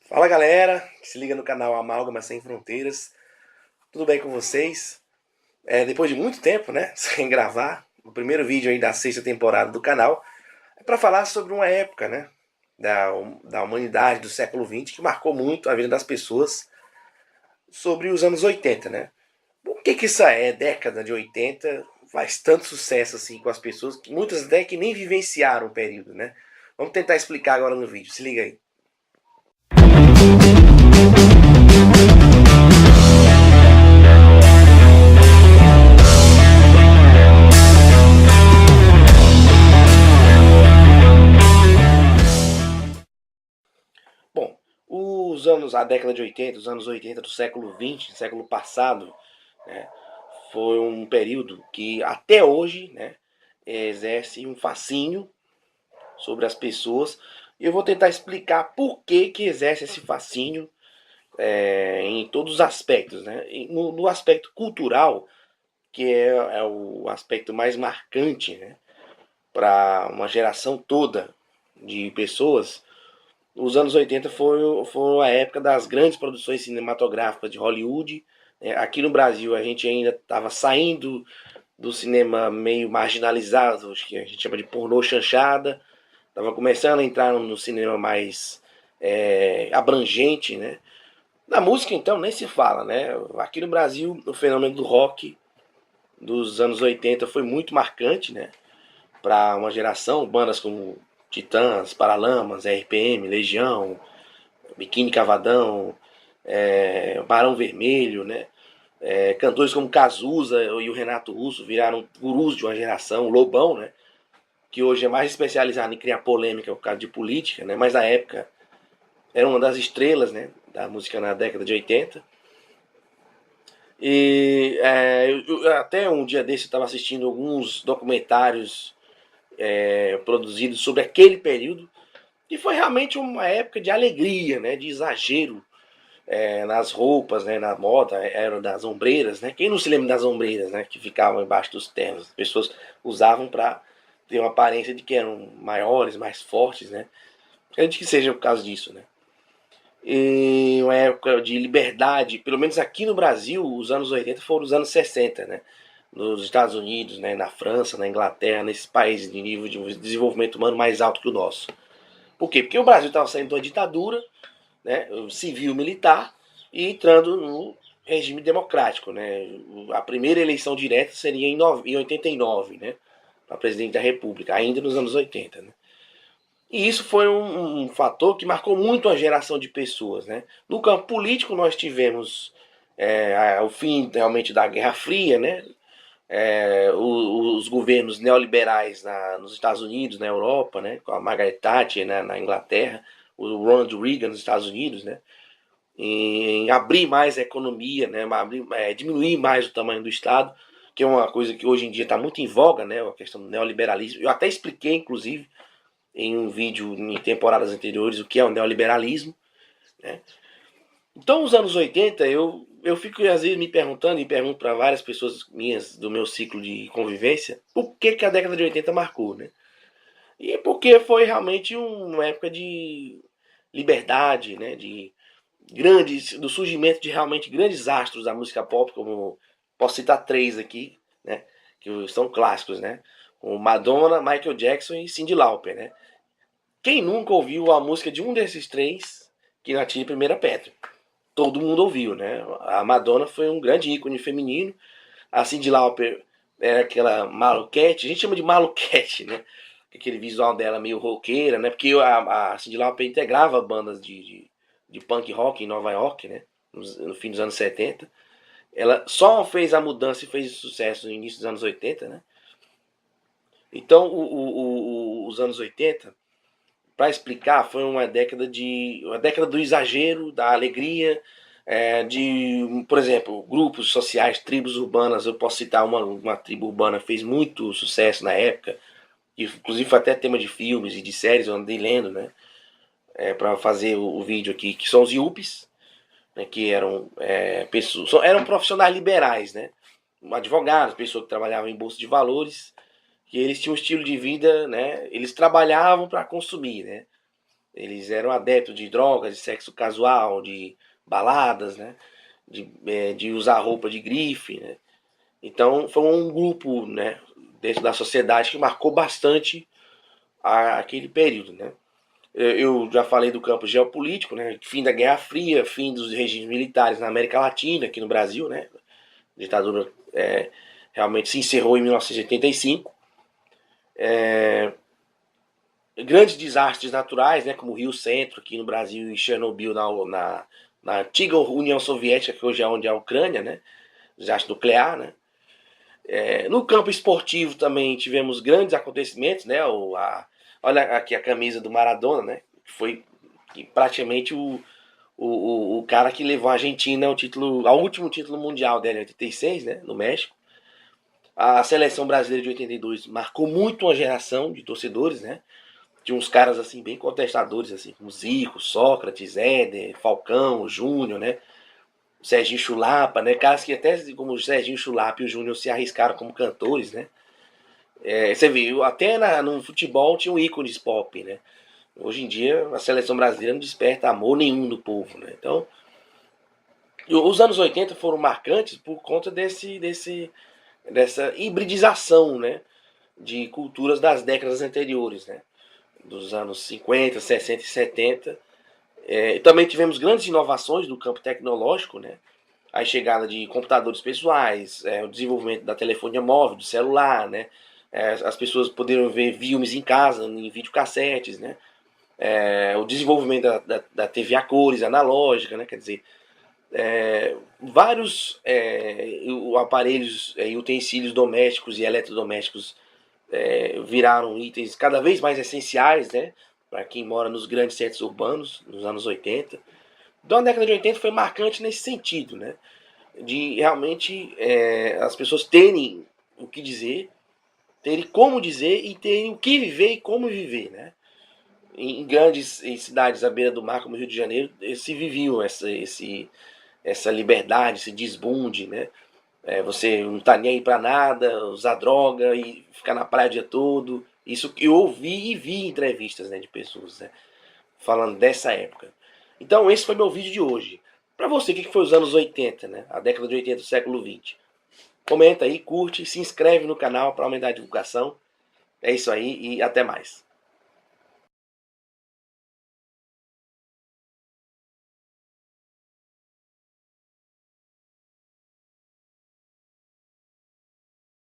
Fala galera, que se liga no canal Amálgama Sem Fronteiras. Tudo bem com vocês? Depois de muito tempo, né, sem gravar, o primeiro vídeo aí da sexta temporada do canal é para falar sobre uma época, né, da humanidade do século XX que marcou muito a vida das pessoas, sobre os anos 80, né? Por que essa década de 80 faz tanto sucesso assim com as pessoas, que muitas até que nem vivenciaram o período, né? Vamos tentar explicar agora no vídeo, se liga aí. Bom, a década de 80, os anos 80 do século XX, século passado, né, foi um período que até hoje, né, exerce um fascínio sobre as pessoas. E eu vou tentar explicar por que exerce esse fascínio em todos os aspectos. Né? No aspecto cultural, que é o aspecto mais marcante, né, para uma geração toda de pessoas. Os anos 80 foi a época das grandes produções cinematográficas de Hollywood. Aqui no Brasil a gente ainda estava saindo do cinema meio marginalizado, que a gente chama de pornô chanchada. Estava começando a entrar no cinema mais abrangente, né? Na música então nem se fala, né? Aqui no Brasil o fenômeno do rock dos anos 80 foi muito marcante, né? Para uma geração, bandas como Titãs, Paralamas, RPM, Legião, Biquíni Cavadão, Barão Vermelho, né? Cantores como Cazuza e o Renato Russo viraram gurus de uma geração, Lobão, né? Que hoje é mais especializado em criar polêmica por causa de política, né? Mas na época era uma das estrelas, né, da música na década de 80. E até um dia desse eu estava assistindo alguns documentários produzidos sobre aquele período, e foi realmente uma época de alegria, né, de exagero nas roupas, né, na moda, era das ombreiras, né? Quem não se lembra das ombreiras, né, que ficavam embaixo dos ternos? As pessoas usavam para ter uma aparência de que eram maiores, mais fortes, né? Acredito que seja por causa disso, né? Em uma época de liberdade, pelo menos aqui no Brasil, os anos 80 foram os anos 60, né? Nos Estados Unidos, né, na França, na Inglaterra, nesses países de nível de desenvolvimento humano mais alto que o nosso. Por quê? Porque o Brasil estava saindo de uma ditadura, né, civil-militar, e entrando no regime democrático. Né? A primeira eleição direta seria em 89, né, para presidente da República, ainda nos anos 80. Né? E isso foi um fator que marcou muito a geração de pessoas. Né? No campo político, nós tivemos o fim realmente da Guerra Fria, né? Os governos neoliberais nos Estados Unidos, na Europa, né? Com a Margaret Thatcher, né? Na Inglaterra, o Ronald Reagan nos Estados Unidos, né? Em abrir mais a economia, né? Diminuir mais o tamanho do Estado, que é uma coisa que hoje em dia está muito em voga, né? A questão do neoliberalismo. Eu até expliquei, inclusive, em um vídeo em temporadas anteriores, o que é o neoliberalismo. Né? Então, os anos 80, eu fico às vezes me perguntando, e pergunto para várias pessoas minhas do meu ciclo de convivência, por que a década de 80 marcou, né? E porque foi realmente uma época de liberdade, né? Do surgimento de realmente grandes astros da música pop, como posso citar três aqui, né? Que são clássicos, né? O Madonna, Michael Jackson e Cyndi Lauper, né? Quem nunca ouviu a música de um desses três que não atire primeira pedra? Todo mundo ouviu, né? A Madonna foi um grande ícone feminino. A Cyndi Lauper era aquela maluquete, a gente chama de maluquete, né? Aquele visual dela meio roqueira, né? Porque a Cyndi Lauper integrava bandas de punk rock em Nova York, né? No fim dos anos 70. Ela só fez a mudança e fez sucesso no início dos anos 80, né? Então, os anos 80, para explicar, foi uma década do exagero, da alegria, por exemplo, grupos sociais, tribos urbanas. Eu posso citar uma tribo urbana que fez muito sucesso na época, inclusive foi até tema de filmes e de séries, eu andei lendo, né, para fazer o vídeo aqui, que são os Yuppies, né, que eram pessoas, eram profissionais liberais, né, advogados, pessoas que trabalhavam em bolsa de valores, que eles tinham um estilo de vida, né, eles trabalhavam para consumir, né, Eles eram adeptos de drogas, de sexo casual, de baladas, né? De usar roupa de grife, né? Então foi um grupo, né, dentro da sociedade que marcou bastante aquele período, né? Eu já falei do campo geopolítico, né? Fim da Guerra Fria, fim dos regimes militares na América Latina, aqui no Brasil, né? A ditadura realmente se encerrou em 1985. Grandes desastres naturais, né? Como o Rio Centro, aqui no Brasil, e Chernobyl, na antiga União Soviética, que hoje é onde é a Ucrânia, né? Desastre nuclear, né? No campo esportivo também tivemos grandes acontecimentos, né? Olha aqui a camisa do Maradona, né? Foi praticamente o cara que levou a Argentina ao último título mundial dela em 86, né? No México. A seleção brasileira de 82 marcou muito uma geração de torcedores, né? Tinha uns caras assim bem contestadores, assim, como Zico, Sócrates, Éder, Falcão, Júnior, né? Serginho Chulapa, né? Caras que até como o Serginho Chulapa e o Júnior se arriscaram como cantores, né? Você viu, até no futebol tinha um ícones pop, né? Hoje em dia a seleção brasileira não desperta amor nenhum do povo, né? Então, os anos 80 foram marcantes por conta dessa hibridização, né? De culturas das décadas anteriores, né? Dos anos 50, 60 e 70. Também tivemos grandes inovações do campo tecnológico, né? A chegada de computadores pessoais, o desenvolvimento da telefonia móvel, do celular, né? As pessoas poderiam ver filmes em casa, em videocassetes, né? O desenvolvimento da TV a cores analógica, né? Quer dizer, vários aparelhos e utensílios domésticos e eletrodomésticos viraram itens cada vez mais essenciais, né? Para quem mora nos grandes centros urbanos, nos anos 80. Então a década de 80 foi marcante nesse sentido, né? De realmente as pessoas terem o que dizer, terem como dizer e terem o que viver e como viver, né? Em cidades à beira do mar, como Rio de Janeiro, se viviam essa liberdade, esse desbunde, né? Você não tá nem aí pra nada, usar droga e ficar na praia o dia todo. Isso que eu ouvi e vi em entrevistas, né, de pessoas, né, falando dessa época. Então esse foi meu vídeo de hoje. Pra você, o que foi os anos 80, né? A década de 80 do século 20? Comenta aí, curte, se inscreve no canal para aumentar a divulgação. É isso aí e até mais.